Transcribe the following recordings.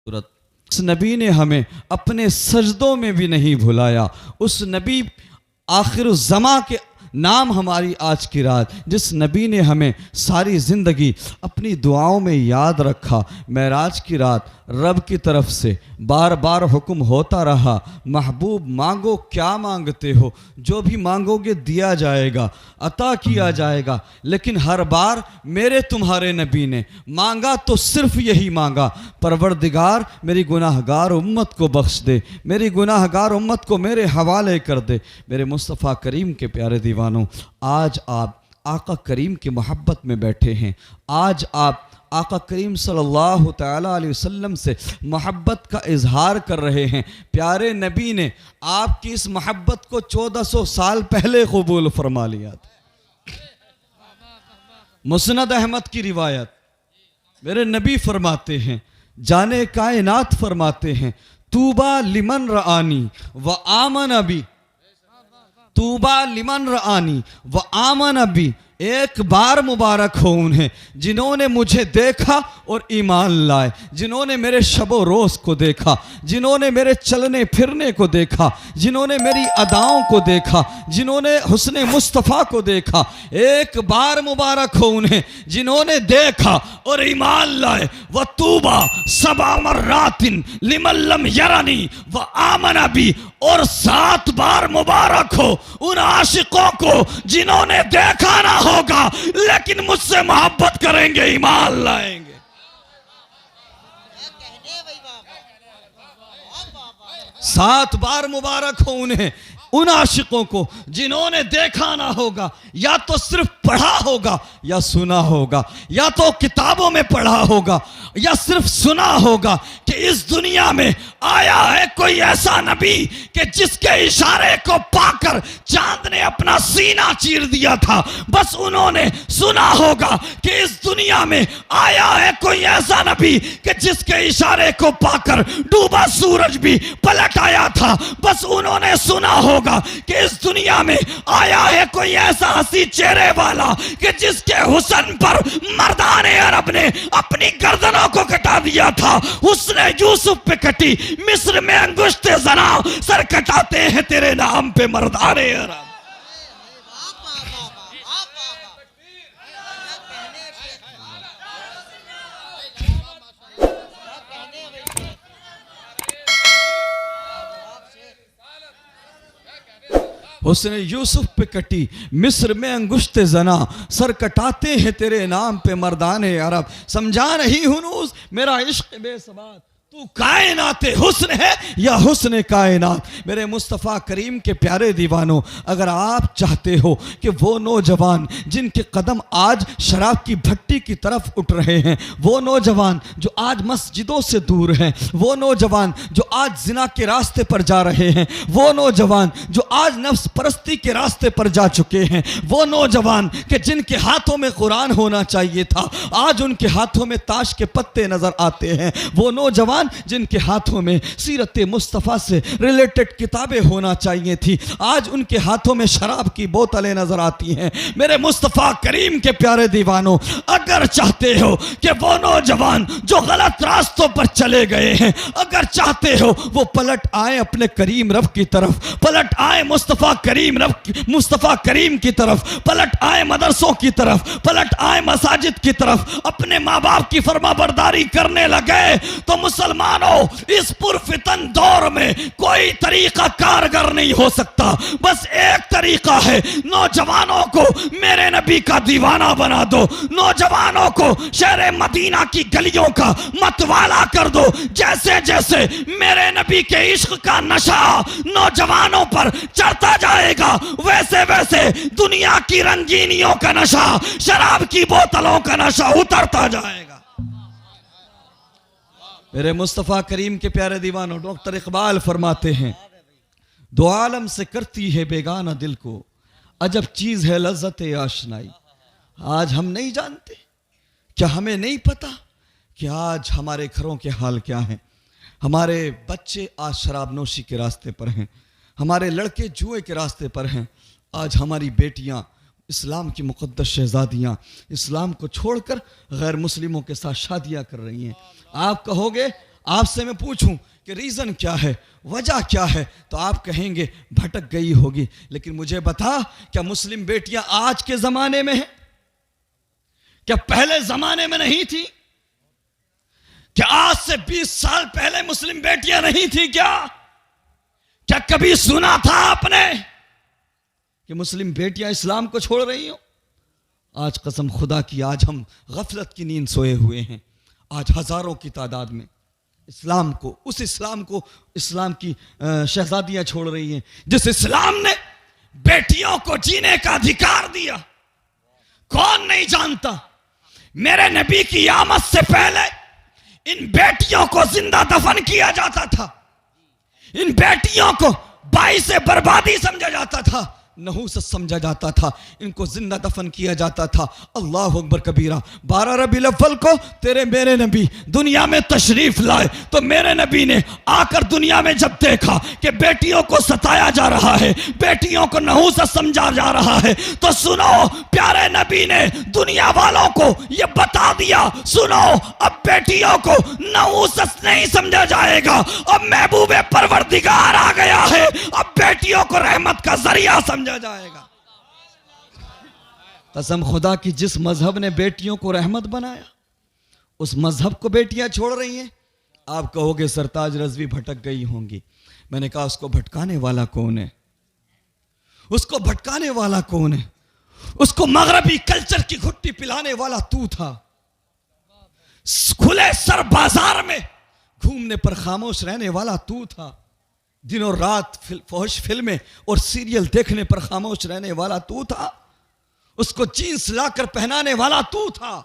اس نبی نے ہمیں اپنے سجدوں میں بھی نہیں بھلایا. اس نبی آخر الزماں کے نام ہماری آج کی رات، جس نبی نے ہمیں ساری زندگی اپنی دعاؤں میں یاد رکھا. معراج کی رات رب کی طرف سے بار بار حکم ہوتا رہا، محبوب مانگو کیا مانگتے ہو، جو بھی مانگو گے دیا جائے گا، عطا کیا جائے گا. لیکن ہر بار میرے تمہارے نبی نے مانگا تو صرف یہی مانگا، پروردگار میری گناہ گار امت کو بخش دے، میری گناہ گار امت کو میرے حوالے کر دے. میرے مصطفیٰ کریم کے پیارے دیوانوں، آج آپ آقا کریم کی محبت میں بیٹھے ہیں. آج آپ آقا کریم صلی اللہ تعالیٰ علیہ وسلم سے محبت کا اظہار کر رہے ہیں. پیارے نبی نے آپ کی اس محبت کو 1400 سال پہلے قبول فرما لیا تھا. مسند احمد کی روایت، میرے نبی فرماتے ہیں، جانے کائنات فرماتے ہیں، طوبیٰ لمن رآنی و آمن بی، طوبیٰ لمن رآنی و آمن بی، ایک بار مبارک ہو انہیں جنہوں نے مجھے دیکھا اور ایمان لائے، جنہوں نے میرے شب و روز کو دیکھا، جنہوں نے میرے چلنے پھرنے کو دیکھا، جنہوں نے میری اداؤں کو دیکھا، جنہوں نے حسن مصطفیٰ کو دیکھا. ایک بار مبارک ہو انہیں جنہوں نے دیکھا اور ایمان لائے. وَطُوبَى 7 مرات لمن لم یرنی وآمن بی، اور 7 بار مبارک ہو ان عاشقوں کو جنہوں نے دیکھا نہ ہوگا لیکن مجھ سے محبت کریں گے، ایمان لائیں گے. 7 بار مبارک ہو انہیں، ان عاشقوں کو جنہوں نے دیکھا نہ ہوگا، یا تو صرف پڑھا ہوگا یا سنا ہوگا، یا تو کتابوں میں پڑھا ہوگا یا صرف سنا ہوگا کہ اس دنیا میں آیا ہے کوئی ایسا نبی کہ جس کے اشارے کو پا کر چاند نے اپنا سینہ چیر دیا تھا. بس انہوں نے سنا ہوگا کہ اس دنیا میں آیا ہے کوئی ایسا نبی کہ جس کے اشارے کو پا کر ڈوبا سورج بھی پلٹ آیا تھا. بس انہوں نے سنا ہوگا کہ اس دنیا میں آیا ہے کوئی ایسا ہنسی چہرے والا کہ جس کے حسن پر مردان عرب نے اپنی گردنوں کو کٹا دیا تھا. حسن یوسف پہ کٹی مصر میں انگشت زنا، سر کٹاتے ہیں تیرے نام پہ مردان عرب. حسن یوسف پہ کٹی مصر میں انگشت زنا، سر کٹاتے ہیں تیرے نام پہ مردان عرب. سمجھا نہیں ہنوز میرا عشق بے ثبات، تو کائنات حسن ہے یا حسن کائنات. میرے مصطفیٰ کریم کے پیارے دیوانوں، اگر آپ چاہتے ہو کہ وہ نوجوان جن کے قدم آج شراب کی بھٹی کی طرف اٹھ رہے ہیں، وہ نوجوان جو آج مسجدوں سے دور ہیں، وہ نوجوان جو آج زنا کے راستے پر جا رہے ہیں، وہ نوجوان جو آج نفس پرستی کے راستے پر جا چکے ہیں، وہ نوجوان کہ جن کے ہاتھوں میں قرآن ہونا چاہیے تھا آج ان کے ہاتھوں میں تاش کے پتے نظر آتے ہیں، وہ نوجوان جن کے ہاتھوں میں سیرت مصطفیٰ سے ریلیٹڈ کتابیں ہونا چاہیے تھی آج ان کے ہاتھوں میں شراب کی بوتلیں نظر آتی ہیں. میرے مصطفیٰ کریم کے پیارے دیوانوں، اگر چاہتے ہو کہ وہ نوجوان جو غلط راستوں پر چلے گئے ہیں، اگر چاہتے ہو وہ پلٹ آئیں اپنے کریم رب کی طرف، پلٹ آئیں مصطفیٰ کریم کی طرف، پلٹ آئیں مدرسوں کی طرف، پلٹ آئیں مساجد کی طرف، اپنے ماں باپ کی فرما برداری کرنے لگے تو مسلمانوں اس پرفتن دور میں کوئی طریقہ کارگر نہیں ہو سکتا. بس ایک طریقہ ہے، نوجوانوں کو میرے نبی کا دیوانہ بنا دو، نوجوانوں کو شہر مدینہ کی گلیوں کا متوالا کر دو. جیسے جیسے میرے نبی کے عشق کا نشہ نوجوانوں پر چڑھتا جائے گا، ویسے ویسے دنیا کی رنگینیوں کا نشہ، شراب کی بوتلوں کا نشہ اترتا جائے گا. میرے مصطفیٰ کریم کے پیارے دیوانوں، ڈاکٹر اقبال فرماتے ہیں، دو عالم سے کرتی ہے بیگانہ دل کو، عجب چیز ہے لذت آشنائی. آج ہم نہیں جانتے، کیا ہمیں نہیں پتا کہ آج ہمارے گھروں کے حال کیا ہیں. ہمارے بچے آج شراب نوشی کے راستے پر ہیں، ہمارے لڑکے جوئے کے راستے پر ہیں. آج ہماری بیٹیاں اسلام کی مقدس شہزادیاں اسلام کو چھوڑ کر غیر مسلموں کے ساتھ شادیاں کر رہی ہیں. آپ کہو گے آپ سے میں پوچھوں کہ ریزن کیا ہے، وجہ کیا ہے، تو آپ کہیں گے بھٹک گئی ہوگی. لیکن مجھے بتا، کیا مسلم بیٹیاں آج کے زمانے میں ہیں؟ کیا پہلے زمانے میں نہیں تھی؟ کیا آج سے 20 سال پہلے مسلم بیٹیاں نہیں تھی؟ کیا کبھی سنا تھا آپ نے کہ مسلم بیٹیاں اسلام کو چھوڑ رہی ہوں؟ آج قسم خدا کی آج ہم غفلت کی نیند سوئے ہوئے ہیں. آج ہزاروں کی تعداد میں اسلام کو اسلام کی شہزادیاں چھوڑ رہی ہیں، جس اسلام نے بیٹیوں کو جینے کا ادھیکار دیا. کون نہیں جانتا میرے نبی کی آمد سے پہلے ان بیٹیوں کو زندہ دفن کیا جاتا تھا، ان بیٹیوں کو باعث بربادی سمجھا جاتا تھا، نحوست سمجھا جاتا تھا، ان کو زندہ دفن کیا جاتا تھا. اللہ اکبر کبیرہ. 12 ربیع الاول کو تیرے میرے نبی دنیا میں تشریف لائے تو میرے نبی نے آ کر دنیا میں جب دیکھا کہ بیٹیوں کو ستایا جا رہا ہے، بیٹیوں کو نحوست سمجھا جا رہا ہے، تو سنو، پیارے نبی نے دنیا والوں کو یہ بتا دیا، سنو اب بیٹیوں کو نحوست نہیں سمجھا جائے گا، اب محبوب پروردگار آ گیا ہے، اب بیٹیوں کو رحمت کا ذریعہ سمجھا جائے گا. قسم خدا کی جس مذہب نے بیٹیوں کو رحمت بنایا اس مذہب کو بیٹیاں چھوڑ رہی ہیں. آپ کہو گے سرتاج رضوی بھٹک گئی ہوں گی. میں نے کہا اس کو بھٹکانے والا کون ہے؟ اس کو بھٹکانے والا کون ہے؟ اس کو مغربی کلچر کی گھٹی پلانے والا تو تھا. کھلے سر بازار میں گھومنے پر خاموش رہنے والا تو تھا. دن اور رات فحش فلمیں اور سیریل دیکھنے پر خاموش رہنے والا تو تھا. اس کو جینس لا کر پہنانے والا تو تھا.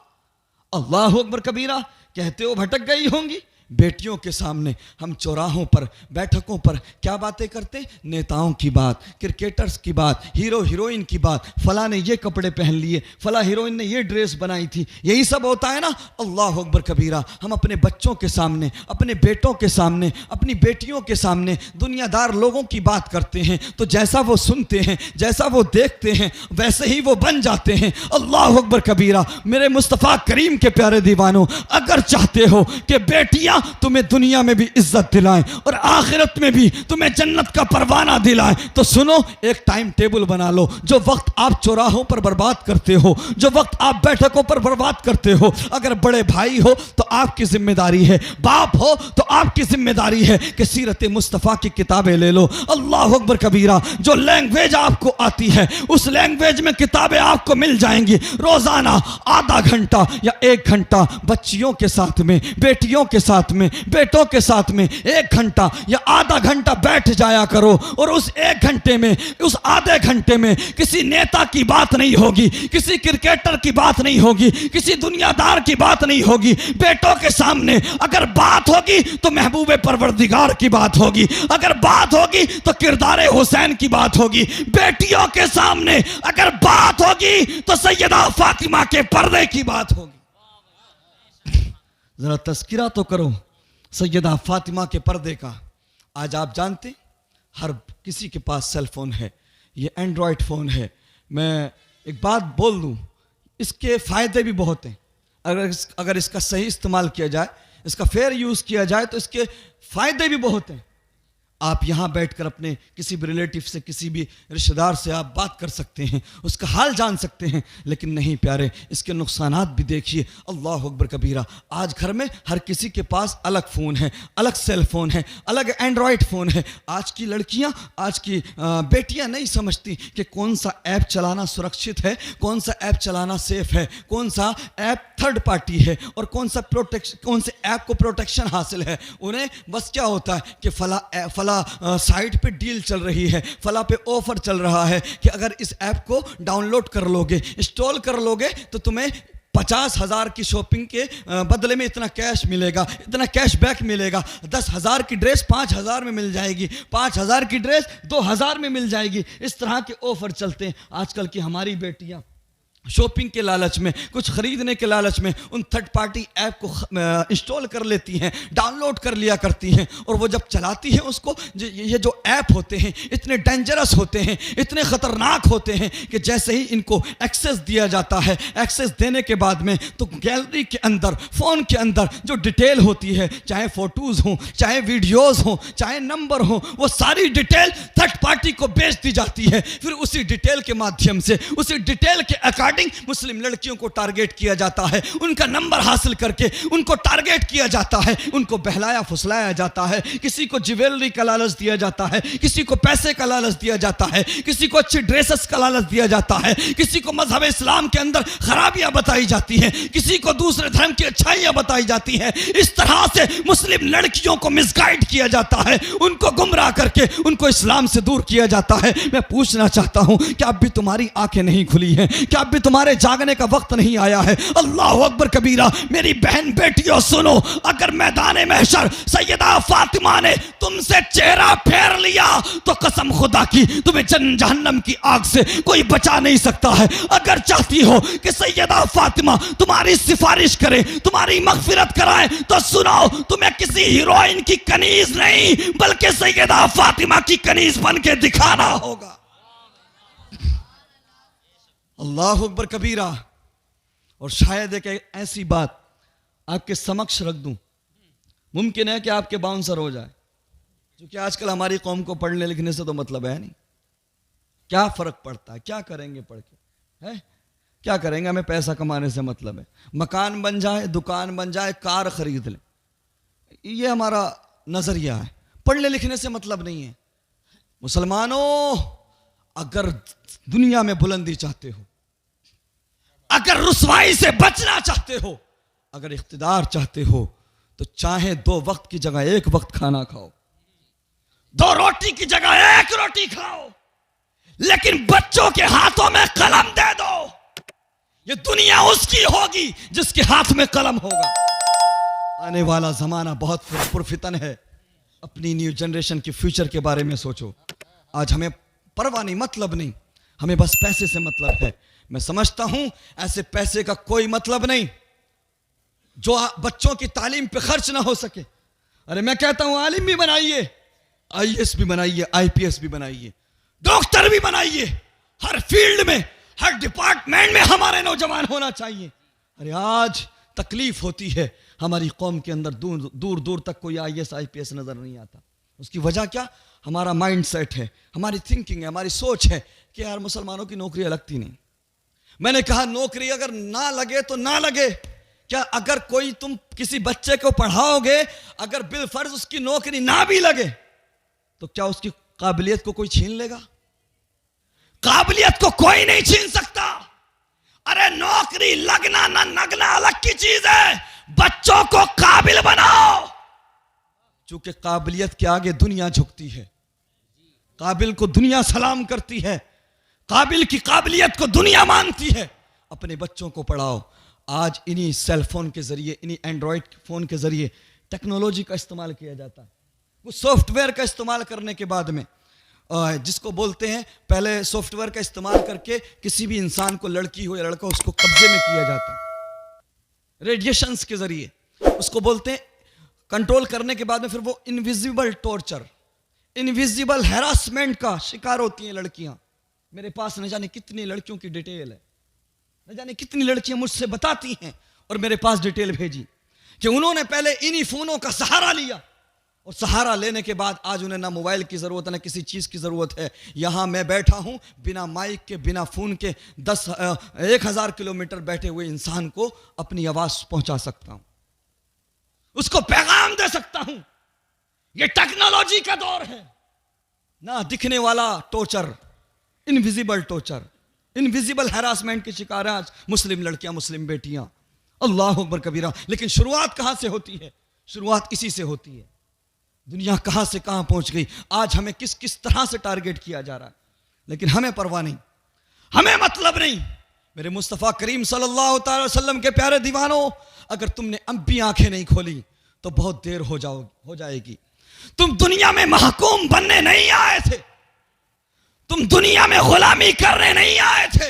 اللہ اکبر کبیرہ. کہتے ہو بھٹک گئی ہوں گی. بیٹیوں کے سامنے ہم چوراہوں پر بیٹھکوں پر کیا باتیں کرتے؟ نیتاؤں کی بات، کرکٹرز کی بات، ہیرو ہیروئن کی بات، فلاں نے یہ کپڑے پہن لیے، فلاں ہیروئن نے یہ ڈریس بنائی تھی، یہی سب ہوتا ہے نا. اللہ اکبر کبیرہ. ہم اپنے بچوں کے سامنے، اپنے بیٹوں کے سامنے، اپنی بیٹیوں کے سامنے دنیا دار لوگوں کی بات کرتے ہیں تو جیسا وہ سنتے ہیں، جیسا وہ دیکھتے ہیں ویسے ہی وہ بن جاتے ہیں. اللہ اکبر کبیرہ. میرے مصطفیٰ کریم کے پیارے دیوانوں، اگر چاہتے ہو کہ بیٹیاں تمہیں دنیا میں بھی عزت دلائیں اور آخرت میں بھی تمہیں جنت کا پروانہ دلائیں تو سنو، ایک ٹائم ٹیبل بنا لو. جو وقت آپ چوراہوں پر برباد کرتے ہو، جو وقت آپ بیٹھکوں پر برباد کرتے ہو، اگر بڑے بھائی ہو تو آپ کی ذمہ داری ہے، باپ ہو تو آپ کی ذمہ داری ہے کہ سیرت مصطفیٰ کی کتابیں لے لو. اللہ اکبر کبیرہ. جو لینگویج آپ کو آتی ہے اس لینگویج میں کتابیں آپ کو مل جائیں گی. روزانہ آدھا گھنٹہ یا 1 گھنٹہ بچیوں کے ساتھ میں، بیٹیوں کے ساتھ میں، بیٹوں کے ساتھ میں 1 گھنٹہ یا آدھا گھنٹہ بیٹھ جایا کرو. اور اس 1 گھنٹے میں، اس آدھے گھنٹے میں کسی نیتا کی بات نہیں ہوگی، کسی کرکٹر کی بات نہیں ہوگی، کسی دنیا دار کی بات نہیں ہوگی. بیٹوں کے سامنے اگر بات ہوگی تو محبوب پروردگار کی بات ہوگی، اگر بات ہوگی تو کردار حسین کی بات ہوگی. بیٹیوں کے سامنے اگر بات ہوگی تو سیدہ فاطمہ کے پردے کی بات ہوگی. ذرا تذکرہ تو کرو سیدہ فاطمہ کے پردے کا. آج آپ جانتے ہر کسی کے پاس سیل فون ہے، یہ اینڈرائڈ فون ہے. میں ایک بات بول دوں، اس کے فائدے بھی بہت ہیں. اگر اس کا صحیح استعمال کیا جائے، اس کا فیئر یوز کیا جائے تو اس کے فائدے بھی بہت ہیں. آپ یہاں بیٹھ کر اپنے کسی بھی ریلیٹیو سے، کسی بھی رشتہ دار سے آپ بات کر سکتے ہیں، اس کا حال جان سکتے ہیں. لیکن نہیں پیارے، اس کے نقصانات بھی دیکھیے. اللہ اکبر کبیرہ. آج گھر میں ہر کسی کے پاس الگ فون ہے، الگ سیل فون ہے، الگ اینڈرائڈ فون ہے. آج کی لڑکیاں، آج کی بیٹیاں نہیں سمجھتی کہ کون سا ایپ چلانا سرکشت ہے، کون سا ایپ چلانا سیف ہے، کون سا ایپ تھرڈ پارٹی ہے اور کون سے ایپ کو پروٹیکشن حاصل ہے. انہیں بس کیا ہوتا ہے کہ فلاں سائٹ پہ ڈیل چل رہی ہے، فلاں پہ آفر چل رہا ہے کہ اگر اس ایپ کو ڈاؤن لوڈ کر لو گے، انسٹال کر لو گے تو تمہیں 50,000 کی شاپنگ کے بدلے میں اتنا کیش ملے گا، اتنا کیش بیک ملے گا. 10,000 کی ڈریس 5,000 میں مل جائے گی، 5,000 کی ڈریس 2,000 میں مل جائے گی. اس طرح کے آفر چلتے ہیں. آج کل کی ہماری بیٹیاں شاپنگ کے لالچ میں، کچھ خریدنے کے لالچ میں ان تھرڈ پارٹی ایپ کو انسٹال کر لیتی ہیں، ڈاؤن لوڈ کر لیا کرتی ہیں، اور وہ جب چلاتی ہیں اس کو، یہ جو ایپ ہوتے ہیں اتنے ڈینجرس ہوتے ہیں، اتنے خطرناک ہوتے ہیں کہ جیسے ہی ان کو ایکسیس دیا جاتا ہے، ایکسیس دینے کے بعد میں تو گیلری کے اندر، فون کے اندر جو ڈیٹیل ہوتی ہے، چاہے فوٹوز ہوں، چاہے ویڈیوز ہوں، چاہے نمبر ہوں، وہ ساری ڈیٹیل تھرڈ پارٹی کو بیچ دی جاتی ہے۔ پھر اسی ڈیٹیل کے مادھیم سے، اسی ڈیٹیل کے اکارڈنگ مسلم لڑکیوں کو ٹارگیٹ کیا جاتا ہے، ان کا نمبر حاصل کر کے ان کو ٹارگیٹ کیا جاتا ہے، ان کو بہلایا پھسلایا جاتا ہے، کسی کو جیولری کا لالچ دیا جاتا ہے، کسی کو پیسے کا لالچ دیا جاتا ہے، کسی کو اچھی ڈریسز کا لالچ دیا جاتا ہے، کسی کو مذہب اسلام کے اندر خرابیاں بتائی جاتی ہیں، کسی کو دوسرے دھرم کی اچھائیاں بتائی جاتی ہیں۔ اس طرح سے مسلم لڑکیوں کو مس گائیڈ کیا جاتا ہے، ان کو گمراہ کر کے ان کو اسلام سے دور کیا جاتا ہے۔ میں پوچھنا چاہتا ہوں کہ اب بھی تمہاری آنکھیں نہیں کھلی ہیں؟ کیا اب بھی تمہارے جاگنے کا وقت نہیں آیا ہے؟ اللہ اکبر کبیرہ۔ میری بہن بیٹیوں سنو، اگر میدان محشر سیدہ فاطمہ نے تم سے چہرہ پھیر لیا تو قسم خدا کی تمہیں جہنم کی آگ سے کوئی بچا نہیں سکتا ہے۔ اگر چاہتی ہو کہ سیدہ فاطمہ تمہاری سفارش کرے، تمہاری مغفرت کرائے، تو سنو، تمہیں کسی ہیروئن کی کنیز نہیں بلکہ سیدہ فاطمہ کی کنیز بن کے دکھانا ہوگا۔ اللہ اکبر کبیرہ۔ اور شاید ایک ایسی بات آپ کے سمکش رکھ دوں، ممکن ہے کہ آپ کے باؤنسر ہو جائے، کیونکہ آج کل ہماری قوم کو پڑھنے لکھنے سے تو مطلب ہے نہیں۔ کیا فرق پڑتا ہے؟ کیا کریں گے پڑھ کے؟ ہے کیا کریں گے؟ ہمیں پیسہ کمانے سے مطلب ہے، مکان بن جائے، دکان بن جائے، کار خرید لیں، یہ ہمارا نظریہ ہے۔ پڑھنے لکھنے سے مطلب نہیں ہے۔ مسلمانوں، اگر دنیا میں بلندی چاہتے ہو، اگر رسوائی سے بچنا چاہتے ہو، اگر اقتدار چاہتے ہو، تو چاہے 2 وقت کی جگہ 1 وقت کھانا کھاؤ، 2 روٹی کی جگہ 1 روٹی کھاؤ، لیکن بچوں کے ہاتھوں میں قلم دے دو۔ یہ دنیا اس کی ہوگی جس کے ہاتھ میں قلم ہوگا۔ آنے والا زمانہ بہت پرفتن ہے۔ اپنی نیو جنریشن کی فیوچر کے بارے میں سوچو۔ آج ہمیں پرواہ نہیں، مطلب نہیں، ہمیں بس پیسے سے مطلب ہے۔ میں سمجھتا ہوں ایسے پیسے کا کوئی مطلب نہیں جو بچوں کی تعلیم پہ خرچ نہ ہو سکے۔ ارے میں کہتا ہوں عالم بھی بنائیے، IAS بھی بنائیے، IPS بھی بنائیے، ڈاکٹر بھی بنائیے، ہر فیلڈ میں، ہر ڈپارٹمنٹ میں ہمارے نوجوان ہونا چاہیے۔ ارے آج تکلیف ہوتی ہے، ہماری قوم کے اندر دور دور تک کوئی IAS IPS نظر نہیں آتا۔ اس کی وجہ کیا؟ ہمارا مائنڈ سیٹ ہے، ہماری تھنکنگ ہے، ہماری سوچ ہے کہ یار مسلمانوں کی نوکریاں لگتی نہیں۔ میں نے کہا نوکری اگر نہ لگے تو نہ لگے، کیا اگر کوئی تم کسی بچے کو پڑھاؤ گے، اگر بالفرض اس کی نوکری نہ بھی لگے تو کیا اس کی قابلیت کو کوئی چھین لے گا؟ قابلیت کو کوئی نہیں چھین سکتا۔ ارے نوکری لگنا نہ لگنا الگ کی چیز ہے، بچوں کو قابل بناؤ۔ چونکہ قابلیت کے آگے دنیا جھکتی ہے، قابل کو دنیا سلام کرتی ہے، قابل کی قابلیت کو دنیا مانتی ہے۔ اپنے بچوں کو پڑھاؤ۔ آج انہی سیل فون کے ذریعے، انہی اینڈرائڈ فون کے ذریعے ٹیکنالوجی کا استعمال کیا جاتا ہے۔ وہ سافٹ ویئر کا استعمال کرنے کے بعد میں، جس کو بولتے ہیں، پہلے سافٹ ویئر کا استعمال کر کے کسی بھی انسان کو، لڑکی ہو یا لڑکا، اس کو قبضے میں کیا جاتا ہے ریڈیشنز کے ذریعے، اس کو بولتے ہیں۔ کنٹرول کرنے کے بعد میں پھر وہ انویزیبل ٹارچر، انویزیبل ہیراسمنٹ کا شکار ہوتی ہیں لڑکیاں۔ میرے پاس نہ جانے کتنی لڑکیوں کی ڈیٹیل ہے، نہ جانے کتنی لڑکیاں مجھ سے بتاتی ہیں اور میرے پاس ڈیٹیل بھیجی کہ انہوں نے پہلے انہی فونوں کا سہارا لیا، اور سہارا لینے کے بعد آج انہیں نہ موبائل کی ضرورت ہے، نہ کسی چیز کی ضرورت ہے۔ یہاں میں بیٹھا ہوں، بنا مائک کے، بنا فون کے، 1000 کلومیٹر بیٹھے ہوئے انسان کو اپنی آواز پہنچا سکتا ہوں، اس کو پیغام دے سکتا ہوں۔ یہ ٹیکنالوجی کا دور ہے۔ نہ دکھنے والا torture, invisible torture, invisible harassment کے شکار ہیں آج مسلم لڑکیاں، مسلم بیٹیاں۔ اللہ اکبر کبیرہ۔ لیکن شروعات کہاں سے ہوتی ہے؟ شروعات اسی سے ہوتی ہے۔ دنیا کہاں سے کہاں پہنچ گئی، آج ہمیں کس کس طرح سے ٹارگیٹ کیا جا رہا ہے، لیکن ہمیں پرواہ نہیں، ہمیں مطلب نہیں۔ میرے مصطفیٰ کریم صلی اللہ تعالی وسلم کے پیارے دیوانوں، اگر تم نے اب بھی آنکھیں نہیں کھولی تو بہت دیر ہو جائے گی۔ تم دنیا میں محکوم بننے نہیں آئے تھے، تم دنیا میں غلامی کرنے نہیں آئے تھے۔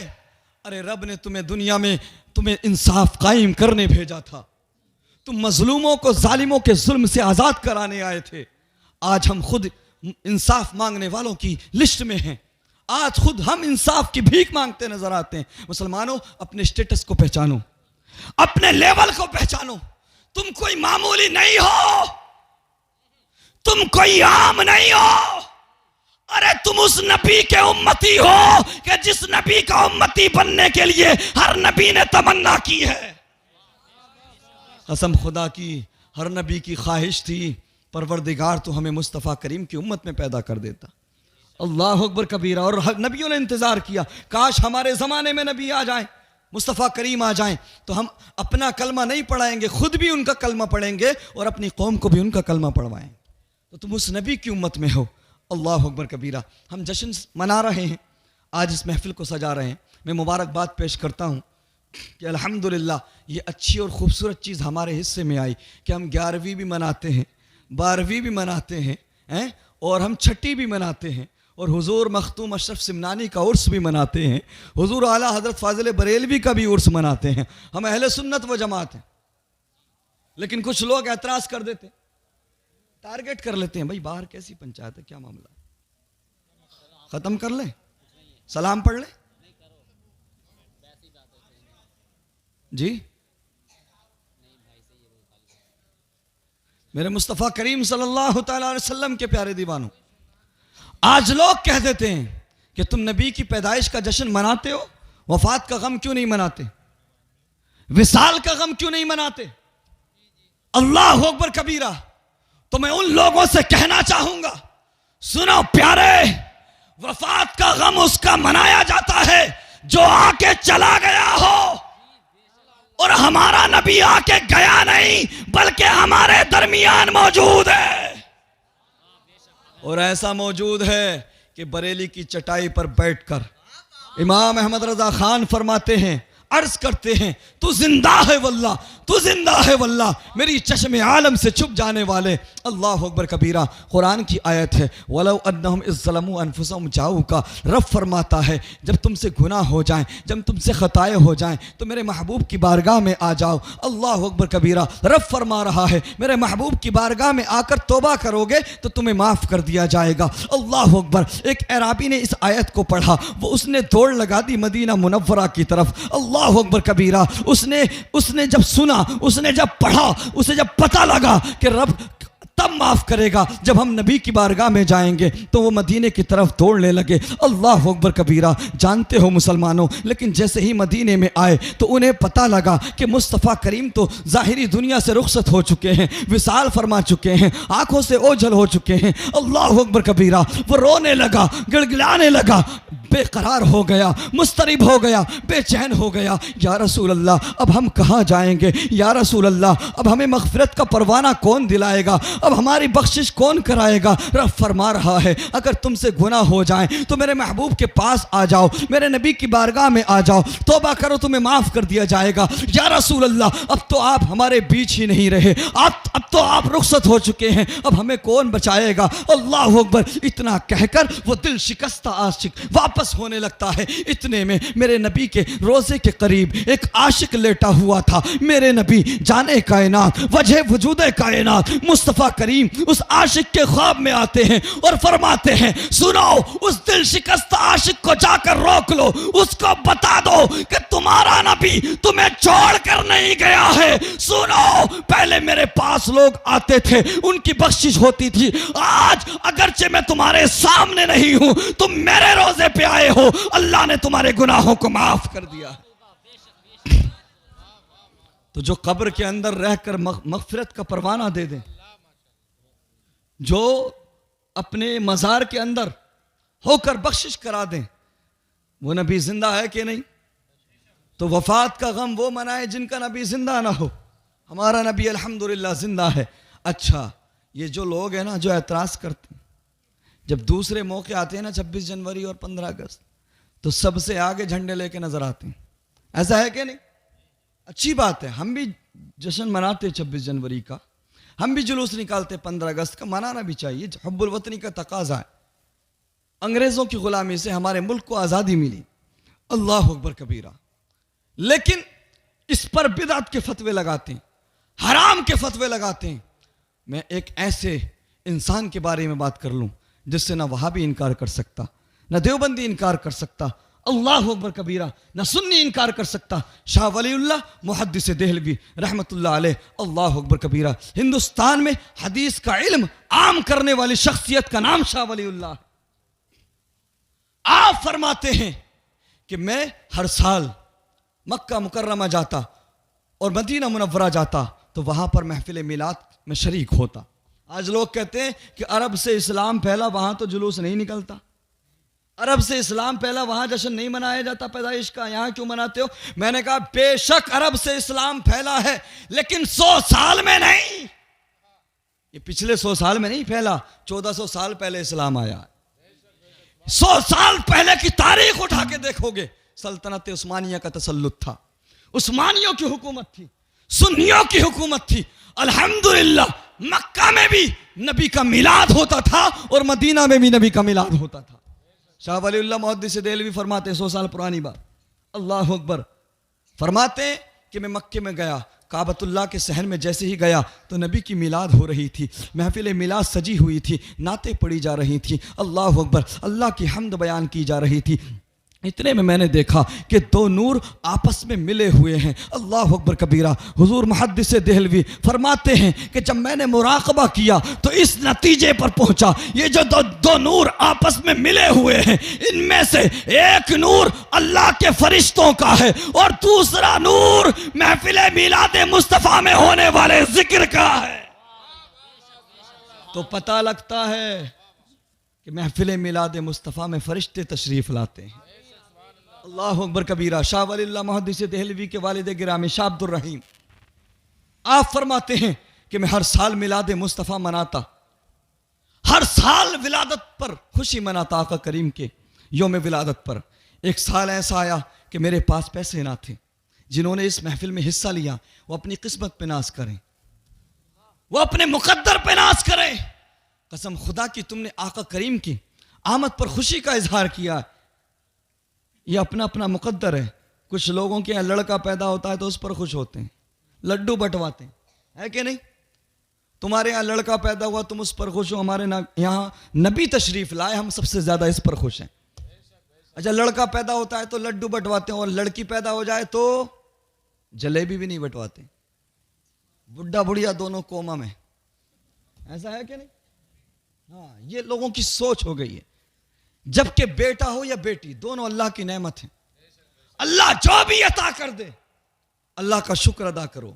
ارے رب نے تمہیں دنیا میں تمہیں انصاف قائم کرنے بھیجا تھا. تم مظلوموں کو ظالموں کے ظلم سے آزاد کرانے آئے تھے. آج ہم خود انصاف مانگنے والوں کی لسٹ میں ہیں. آج خود ہم انصاف کی بھیک مانگتے نظر آتے ہیں. مسلمانوں اپنے اسٹیٹس کو پہچانو, اپنے لیول کو پہچانو. تم کوئی معمولی نہیں ہو, تم کوئی عام نہیں ہو. ارے تم اس نبی کے امتی ہو کہ جس نبی کا امتی بننے کے لیے ہر نبی نے تمنا کی ہے. قسم خدا کی ہر نبی کی خواہش تھی پروردگار تو ہمیں مصطفیٰ کریم کی امت میں پیدا کر دیتا. اللہ اکبر کبیرہ. اور نبیوں نے انتظار کیا کاش ہمارے زمانے میں نبی آ جائیں, مصطفیٰ کریم آ جائیں تو ہم اپنا کلمہ نہیں پڑھائیں گے, خود بھی ان کا کلمہ پڑھیں گے اور اپنی قوم کو بھی ان کا کلمہ پڑھوائیں. تو تم اس نبی کی امت میں ہو. اللہ اکبر کبیرہ. ہم جشن منا رہے ہیں, آج اس محفل کو سجا رہے ہیں. میں مبارکباد پیش کرتا ہوں کہ الحمدللہ یہ اچھی اور خوبصورت چیز ہمارے حصے میں آئی کہ ہم 11ویں بھی مناتے ہیں, 12ویں بھی مناتے ہیں, اور ہم چھٹی بھی مناتے ہیں, اور حضور مختوم اشرف سمنانی کا عرس بھی مناتے ہیں, حضور اعلیٰ حضرت فاضل بریلوی کا بھی عرس مناتے ہیں. ہم اہل سنت و جماعت ہیں. لیکن کچھ لوگ اعتراض کر دیتے, ٹارگٹ کر لیتے ہیں, بھائی باہر کیسی پنچایت ہے, کیا معاملہ, ختم کر لیں, سلام پڑھ لیں. جی میرے مصطفیٰ کریم صلی اللہ تعالی علیہ وسلم کے پیارے دیوانوں, آج لوگ کہہ دیتے ہیں کہ تم نبی کی پیدائش کا جشن مناتے ہو, وفات کا غم کیوں نہیں مناتے, وصال کا غم کیوں نہیں مناتے. اللہ اکبر کبیرہ. تو میں ان لوگوں سے کہنا چاہوں گا, سنو پیارے, وفات کا غم اس کا منایا جاتا ہے جو آ کے چلا گیا ہو, اور ہمارا نبی آ کے گیا نہیں بلکہ ہمارے درمیان موجود ہے. اور ایسا موجود ہے کہ بریلی کی چٹائی پر بیٹھ کر امام احمد رضا خان فرماتے ہیں, عرض کرتے ہیں, تو زندہ ہے واللہ, تو زندہ ہے واللہ, میری چشم عالم سے چھپ جانے والے. اللہ اکبر کبیرہ. قرآن کی آیت ہے, وَلَوْ أَنَّهُمْ إِذْ ظَلَمُوا أَنفُسَهُمْ جَاءُوكَ. رب فرماتا ہے جب تم سے گناہ ہو جائیں, جب تم سے خطائیں ہو جائیں تو میرے محبوب کی بارگاہ میں آ جاؤ. اللہ اکبر کبیرہ. رب فرما رہا ہے میرے محبوب کی بارگاہ میں آ کر توبہ کرو گے تو تمہیں معاف کر دیا جائے گا. اللہ اکبر. ایک اعرابی نے اس آیت کو پڑھا, وہ اس نے دوڑ لگا دی مدینہ منورہ کی طرف. اللہ اکبر کبیرہ. اس نے جب سنا, اس نے جب پڑھا, اسے جب پتہ لگا کہ رب تب معاف کرے گا جب ہم نبی کی بارگاہ میں جائیں گے, تو وہ مدینے کی طرف دوڑنے لگے. اللہ اکبر کبیرہ. جانتے ہو مسلمانوں, لیکن جیسے ہی مدینے میں آئے تو انہیں پتہ لگا کہ مصطفیٰ کریم تو ظاہری دنیا سے رخصت ہو چکے ہیں, وصال فرما چکے ہیں, آنکھوں سے اوجھل ہو چکے ہیں. اللہ اکبر کبیرہ. وہ رونے لگا, گڑگڑانے لگا, بے قرار ہو گیا, مضطرب ہو گیا, بے چین ہو گیا. یا رسول اللہ اب ہم کہاں جائیں گے, یا رسول اللہ اب ہمیں مغفرت کا پروانہ کون دلائے گا, اب ہماری بخشش کون کرائے گا. رب فرما رہا ہے اگر تم سے گناہ ہو جائیں تو میرے محبوب کے پاس آ جاؤ, میرے نبی کی بارگاہ میں آ جاؤ, توبہ کرو, تمہیں معاف کر دیا جائے گا. یا رسول اللہ اب تو آپ ہمارے بیچ ہی نہیں رہے, اب تو آپ رخصت ہو چکے ہیں, اب ہمیں کون بچائے گا. اللہ اکبر. اتنا کہہ کر وہ دل شکستہ عاشق واپس ہونے لگتا ہے. اتنے میں میرے نبی کے روزے کے قریب ایک عاشق لیٹا ہوا تھا. میرے نبی جانے کائنات, وجہ وجود کائنات مصطفیٰ کریم اس عاشق کے خواب میں آتے ہیں اور فرماتے ہیں, سنو اس دل شکستہ عاشق کو جا کر روک لو, اس کو بتا دو کہ تمہارا نبی تمہیں چھوڑ کر نہیں گیا ہے. سنو پہلے میرے پاس لوگ آتے تھے, ان کی بخشش ہوتی تھی, آج اگرچہ میں تمہارے سامنے نہیں ہوں, تم میرے روزے پہ آئے ہو, اللہ نے تمہارے گناہوں کو معاف کر دیا. تو جو قبر کے اندر رہ کر مغفرت کا پروانہ دے دیں, جو اپنے مزار کے اندر ہو کر بخشش کرا دیں, وہ نبی زندہ ہے کہ نہیں؟ تو وفات کا غم وہ منائے جن کا نبی زندہ نہ ہو. ہمارا نبی الحمدللہ زندہ ہے. اچھا یہ جو لوگ ہیں نا جو اعتراض کرتے ہیں, جب دوسرے موقع آتے ہیں نا 26 جنوری اور 15 اگست, تو سب سے آگے جھنڈے لے کے نظر آتے ہیں. ایسا ہے کہ نہیں؟ اچھی بات ہے, ہم بھی جشن مناتے 26 جنوری کا, ہم بھی جلوس نکالتے 15 اگست کا, منانا بھی چاہیے, حب الوطنی کا تقاضا ہے. انگریزوں کی غلامی سے ہمارے ملک کو آزادی ملی, اللہ اکبر کبیرہ. لیکن اس پر بدعت کے فتوے لگاتے ہیں, حرام کے فتوے لگاتے ہیں. میں ایک ایسے انسان کے بارے میں بات کر لوں جس سے نہ وہابی انکار کر سکتا, نہ دیوبندی انکار کر سکتا, اللہ اکبر کبیرہ, نہ سنی انکار کر سکتا. شاہ ولی اللہ محدث دہلوی رحمت اللہ علیہ, اللہ اکبر کبیرہ. ہندوستان میں حدیث کا علم عام کرنے والی شخصیت کا نام شاہ ولی اللہ. آپ فرماتے ہیں کہ میں ہر سال مکہ مکرمہ جاتا اور مدینہ منورہ جاتا تو وہاں پر محفل میلاد میں شریک ہوتا. آج لوگ کہتے ہیں کہ عرب سے اسلام پھیلا, وہاں تو جلوس نہیں نکلتا. عرب سے اسلام پھیلا, وہاں جشن نہیں منایا جاتا پیدائش کا, یہاں کیوں مناتے ہو؟ میں نے کہا بے شک عرب سے اسلام پھیلا ہے, لیکن 100 سال میں نہیں. یہ پچھلے 100 سال میں نہیں پھیلا, 1400 سال پہلے اسلام آیا. 100 سال پہلے کی تاریخ اٹھا کے دیکھو گے, سلطنت عثمانیہ کا تسلط تھا, عثمانیوں کی حکومت تھی, سنیوں کی حکومت تھی. الحمدللہ مکہ میں بھی نبی کا میلاد ہوتا تھا اور مدینہ میں بھی نبی کا میلاد ہوتا تھا. شاہ ولی اللہ محدث دہلوی فرماتے ہیں 100 سال پرانی بات, اللہ اکبر, فرماتے ہیں کہ میں مکے میں گیا, کعبۃ اللہ کے صحن میں جیسے ہی گیا تو نبی کی میلاد ہو رہی تھی, محفل میلاد سجی ہوئی تھی, نعتیں پڑھی جا رہی تھیں, اللہ اکبر, اللہ کی حمد بیان کی جا رہی تھی. اتنے میں نے دیکھا کہ 2 نور آپس میں ملے ہوئے ہیں, اللہ اکبر کبیرہ. حضور محدث دہلوی فرماتے ہیں کہ جب میں نے مراقبہ کیا تو اس نتیجے پر پہنچا, یہ جو 2 نور آپس میں ملے ہوئے ہیں, ان میں سے ایک نور اللہ کے فرشتوں کا ہے اور دوسرا نور محفل میلاد مصطفیٰ میں ہونے والے ذکر کا ہے. تو پتہ لگتا ہے کہ محفل میلاد مصطفیٰ میں فرشتے تشریف لاتے ہیں. اللہ اکبر کبیرہ. شاہ ولی اللہ محدث دہلوی کے والد گرامی شاہ عبد الرحیم, آپ فرماتے ہیں کہ میں ہر سال میلاد مصطفیٰ مناتا, ہر سال ولادت پر خوشی مناتا, آقا کریم کے یوم ولادت پر. ایک سال ایسا آیا کہ میرے پاس پیسے نہ تھے. جنہوں نے اس محفل میں حصہ لیا وہ اپنی قسمت پہ ناز کریں, وہ اپنے مقدر پہ ناز کریں. قسم خدا کی تم نے آقا کریم کی آمد پر خوشی کا اظہار کیا. یہ اپنا اپنا مقدر ہے. کچھ لوگوں کے یہاں لڑکا پیدا ہوتا ہے تو اس پر خوش ہوتے ہیں, لڈو بٹواتے ہیں, ہے کہ نہیں؟ تمہارے یہاں لڑکا پیدا ہوا تم اس پر خوش ہو, ہمارے یہاں نبی تشریف لائے ہم سب سے زیادہ اس پر خوش ہیں. اچھا لڑکا پیدا ہوتا ہے تو لڈو بٹواتے ہیں, اور لڑکی پیدا ہو جائے تو جلیبی بھی نہیں بٹواتے. بڈھا بڑھیا دونوں کوما میں, ایسا ہے کہ نہیں؟ ہاں, یہ لوگوں کی سوچ ہو گئی ہے. جبکہ بیٹا ہو یا بیٹی دونوں اللہ کی نعمت ہیں. اللہ جو بھی عطا کر دے اللہ کا شکر ادا کرو.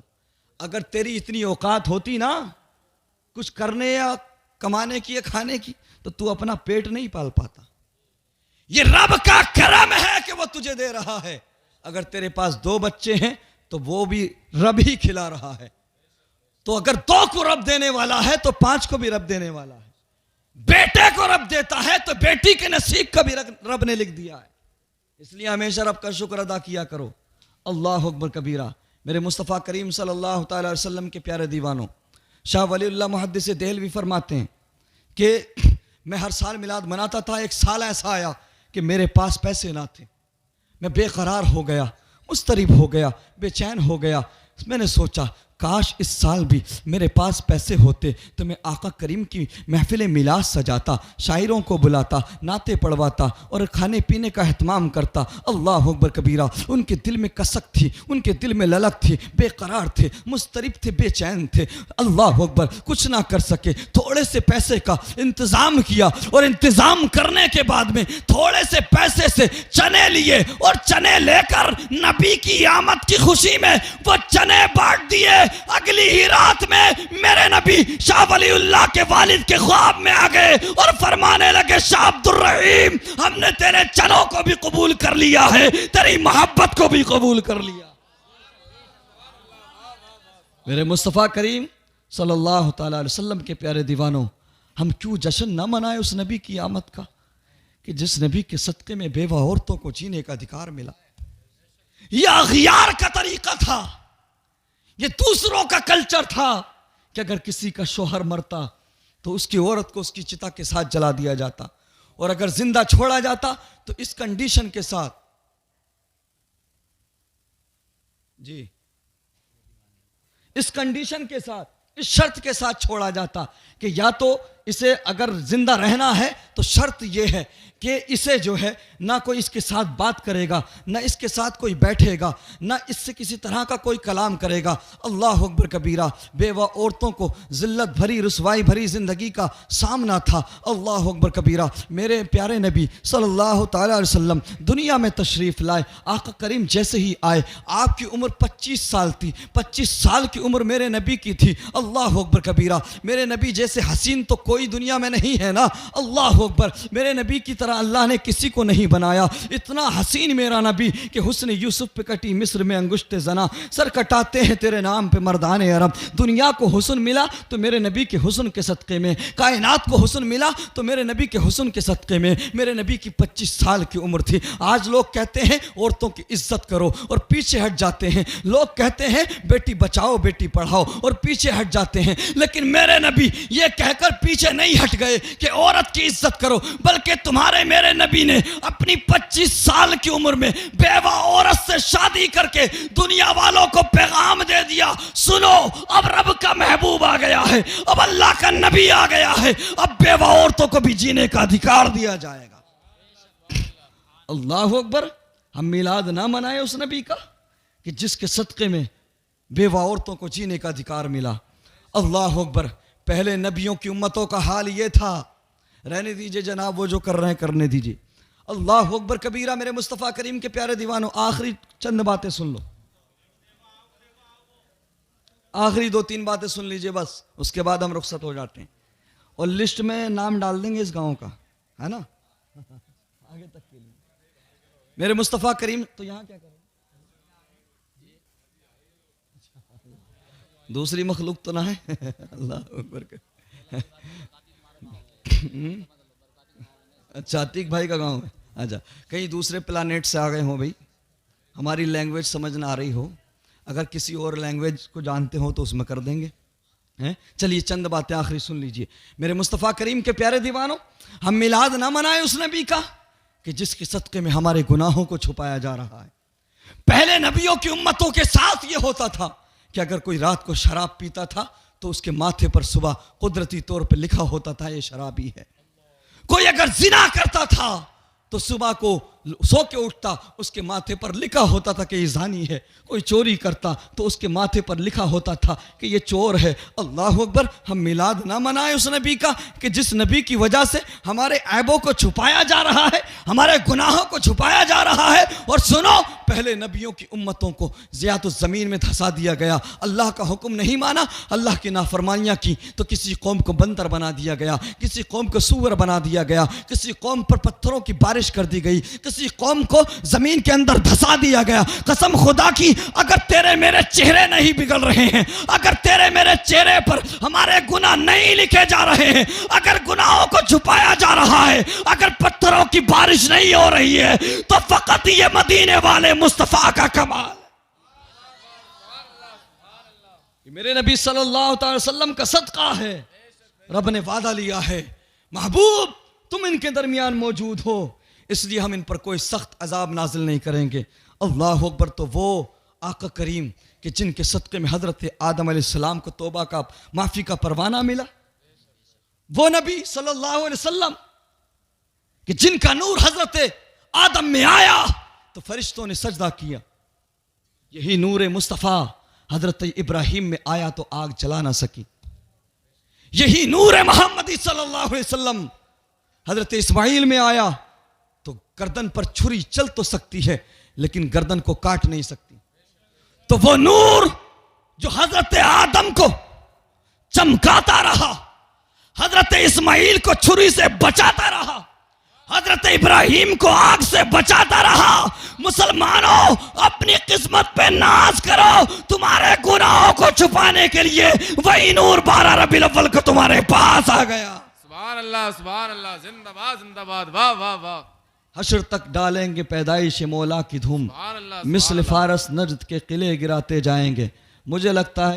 اگر تیری اتنی اوقات ہوتی نا کچھ کرنے یا کمانے کی یا کھانے کی تو تو اپنا پیٹ نہیں پال پاتا. یہ رب کا کرم ہے کہ وہ تجھے دے رہا ہے. اگر تیرے پاس 2 بچے ہیں تو وہ بھی رب ہی کھلا رہا ہے. تو اگر 2 کو رب دینے والا ہے تو 5 کو بھی رب دینے والا ہے. بیٹے کو رب دیتا ہے تو بیٹی کے نصیب کا بھی رب نے لکھ دیا ہے. اس لیے ہمیشہ رب کا شکر ادا کیا کرو. اللہ اکبر کبیرہ. میرے مصطفیٰ کریم صلی اللہ تعالی علیہ وسلم کے پیارے دیوانوں, شاہ ولی اللہ محدث دہلوی فرماتے ہیں کہ میں ہر سال میلاد مناتا تھا. ایک سال ایسا آیا کہ میرے پاس پیسے نہ تھے, میں بے قرار ہو گیا, مضطرب ہو گیا, بے چین ہو گیا. میں نے سوچا کاش اس سال بھی میرے پاس پیسے ہوتے تو میں آقا کریم کی محفل میلاد سجاتا, شاعروں کو بلاتا, نعتیں پڑھواتا اور کھانے پینے کا اہتمام کرتا. اللہ اکبر کبیرہ. ان کے دل میں کسک تھی, ان کے دل میں للک تھی, بے قرار تھے, مضطرب تھے, بے چین تھے. اللہ اکبر. کچھ نہ کر سکے, تھوڑے سے پیسے کا انتظام کیا اور انتظام کرنے کے بعد میں تھوڑے سے پیسے سے چنے لیے اور چنے لے کر نبی کی آمد کی خوشی میں وہ چنے بانٹ دیے. اگلی ہی رات میں میرے نبی شاہ ولی اللہ کے والد کے خواب میں آ گئے اور فرمانے لگے شاہ عبد الرحیم ہم نے تیرے چنوں کو بھی قبول کر لیا ہے, تیری محبت کو بھی قبول کر لیا. میرے مصطفیٰ کریم صلی اللہ تعالی علیہ وسلم کے پیارے دیوانوں, ہم کیوں جشن نہ منائے اس نبی کی آمد کا کہ جس نبی کے صدقے میں بیوہ عورتوں کو جینے کا ادھیکار ملا. یہ اغیار کا طریقہ تھا, یہ دوسروں کا کلچر تھا کہ اگر کسی کا شوہر مرتا تو اس کی عورت کو اس کی چتا کے ساتھ جلا دیا جاتا, اور اگر زندہ چھوڑا جاتا تو اس کنڈیشن کے ساتھ جی اس کنڈیشن کے ساتھ، اس شرط کے ساتھ چھوڑا جاتا کہ یا تو اسے اگر زندہ رہنا ہے تو شرط یہ ہے کہ اسے جو ہے نہ کوئی اس کے ساتھ بات کرے گا، نہ اس کے ساتھ کوئی بیٹھے گا، نہ اس سے کسی طرح کا کوئی کلام کرے گا۔ اللہ اکبر کبیرہ، بیوہ عورتوں کو ذلت بھری رسوائی بھری زندگی کا سامنا تھا۔ اللہ اکبر کبیرہ، میرے پیارے نبی صلی اللہ تعالی علیہ وسلم دنیا میں تشریف لائے۔ آقا کریم جیسے ہی آئے، آپ کی عمر 25 سال تھی، 25 سال کی عمر میرے نبی کی تھی۔ اللہ اکبر کبیرہ، میرے نبی جیسے حسین تو کوئی دنیا میں نہیں ہے نا۔ اللہ اکبر، میرے نبی کی طرح اللہ نے کسی کو نہیں بنایا۔ اتنا حسین میرا نبی کہ حسن یوسف پہ کٹی مصر میں انگشت زنا، سر کٹاتے ہیں تیرے نام پہ مردان عرب۔ دنیا کو حسن ملا تو میرے نبی کے حسن کے صدقے میں، کائنات کو حسن ملا تو میرے نبی کے حسن کے صدقے میں۔ میرے نبی کی 25 سال کی عمر تھی۔ آج لوگ کہتے ہیں عورتوں کی عزت کرو اور پیچھے ہٹ جاتے ہیں، لوگ کہتے ہیں بیٹی بچاؤ بیٹی پڑھاؤ اور پیچھے ہٹ جاتے ہیں، لیکن میرے نبی یہ کہہ کر پیچھے نہیں ہٹ گئے کہ عورت کی عزت کرو، بلکہ تمہارے میرے نبی نے اپنی 25 سال کی عمر میں بیوہ عورت سے شادی کر کے دنیا والوں کو پیغام دے دیا، سنو اب رب کا محبوب آ گیا ہے، اب اللہ کا نبی آ گیا ہے، اب بیوہ عورتوں کو بھی جینے کا ادھیکار دیا جائے گا۔ اللہ اکبر، ہم میلاد نہ منائے اس نبی کا کہ جس کے صدقے میں بیوہ عورتوں کو جینے کا ادھیکار ملا۔ اللہ اکبر، پہلے نبیوں کی امتوں کا حال یہ تھا۔ رہنے دیجئے جناب، وہ جو کر رہے ہیں کرنے دیجئے۔ اللہ اکبر کبیرہ، میرے مصطفیٰ کریم کے پیارے دیوانوں، آخری چند باتیں سن لو، آخری 2-3 باتیں سن لیجئے بس، اس کے بعد ہم رخصت ہو جاتے ہیں، اور لسٹ میں نام ڈال دیں گے اس گاؤں کا، ہے نا، آگے تک کے لیے۔ میرے مصطفیٰ کریم تو یہاں کیا کریں، دوسری مخلوق تو نہ ہے۔ اللہ اکبر۔ اچھا، عتیق بھائی کا گاؤں ہے، اچھا کہیں دوسرے پلانیٹ سے آ گئے ہوں بھائی، ہماری لینگویج سمجھ نہ آ رہی ہو، اگر کسی اور لینگویج کو جانتے ہو تو اس میں کر دیں گے۔ چلیے چند باتیں آخری سن لیجئے۔ میرے مصطفیٰ کریم کے پیارے دیوانوں، ہم میلاد نہ منائے اس نبی کا کہ جس کے صدقے میں ہمارے گناہوں کو چھپایا جا رہا ہے۔ پہلے نبیوں کی امتوں کے ساتھ یہ ہوتا تھا کہ اگر کوئی رات کو شراب پیتا تھا تو اس کے ماتھے پر صبح قدرتی طور پہ لکھا ہوتا تھا یہ شرابی ہے۔ کوئی اگر زنا کرتا تھا تو صبح کو سو کے اٹھتا، اس کے ماتھے پر لکھا ہوتا تھا کہ یہ زانی ہے۔ کوئی چوری کرتا تو اس کے ماتھے پر لکھا ہوتا تھا کہ یہ چور ہے۔ اللہ اکبر، ہم میلاد نہ منائے اس نبی کا کہ جس نبی کی وجہ سے ہمارے عیبوں کو چھپایا جا رہا ہے، ہمارے گناہوں کو چھپایا جا رہا ہے۔ اور سنو، پہلے نبیوں کی امتوں کو زیادہ زمین میں دھسا دیا گیا، اللہ کا حکم نہیں مانا، اللہ کی نافرمانیاں کی تو کسی قوم کو بندر بنا دیا گیا، کسی قوم کو سور بنا دیا گیا، کسی قوم پر پتھروں کی بارش کر دی گئی، کسی قوم کو زمین کے اندر دھسا دیا گیا۔ قسم خدا کی، اگر تیرے میرے چہرے نہیں بگڑ رہے ہیں، اگر تیرے میرے چہرے پر ہمارے گناہ نہیں لکھے جا رہے ہیں، اگر گناہوں کو چھپایا جا رہا ہے، اگر پتھروں کی بارش نہیں ہو رہی ہے، تو فقط یہ مدینے والے مصطفیٰ کا کمال ہے۔ میرے نبی صلی اللہ تعالی وسلم کا صدقہ ہے۔ رب نے وعدہ لیا ہے، محبوب تم ان کے درمیان موجود ہو، اس لیے ہم ان پر کوئی سخت عذاب نازل نہیں کریں گے۔ اللہ اکبر، تو وہ آقا کریم کہ جن کے صدقے میں حضرت آدم علیہ السلام کو توبہ کا معافی کا پروانہ ملا، وہ نبی صلی اللہ علیہ وسلم کہ جن کا نور حضرت آدم میں آیا تو فرشتوں نے سجدہ کیا، یہی نور مصطفیٰ حضرت ابراہیم میں آیا تو آگ جلا نہ سکی، یہی نور محمدی صلی اللہ علیہ وسلم حضرت اسماعیل میں آیا تو گردن پر چھری چل تو سکتی ہے لیکن گردن کو کاٹ نہیں سکتی۔ تو وہ نور جو حضرت آدم کو چمکاتا رہا، حضرت اسماعیل کو چھری سے بچاتا رہا، حضرت ابراہیم کو آگ سے بچاتا رہا، مسلمانوں اپنی قسمت پہ ناز کرو، تمہارے گناہوں کو چھپانے کے لیے وہی نور 12 ربیع الاول کو تمہارے پاس آ گیا۔ سبحان اللہ، زندہ باد زندہ باد، واہ واہ واہ۔ حشر تک ڈالیں گے پیدائش مولا کی دھوم، مثل فارس نجد کے قلعے گراتے جائیں گے۔ مجھے لگتا ہے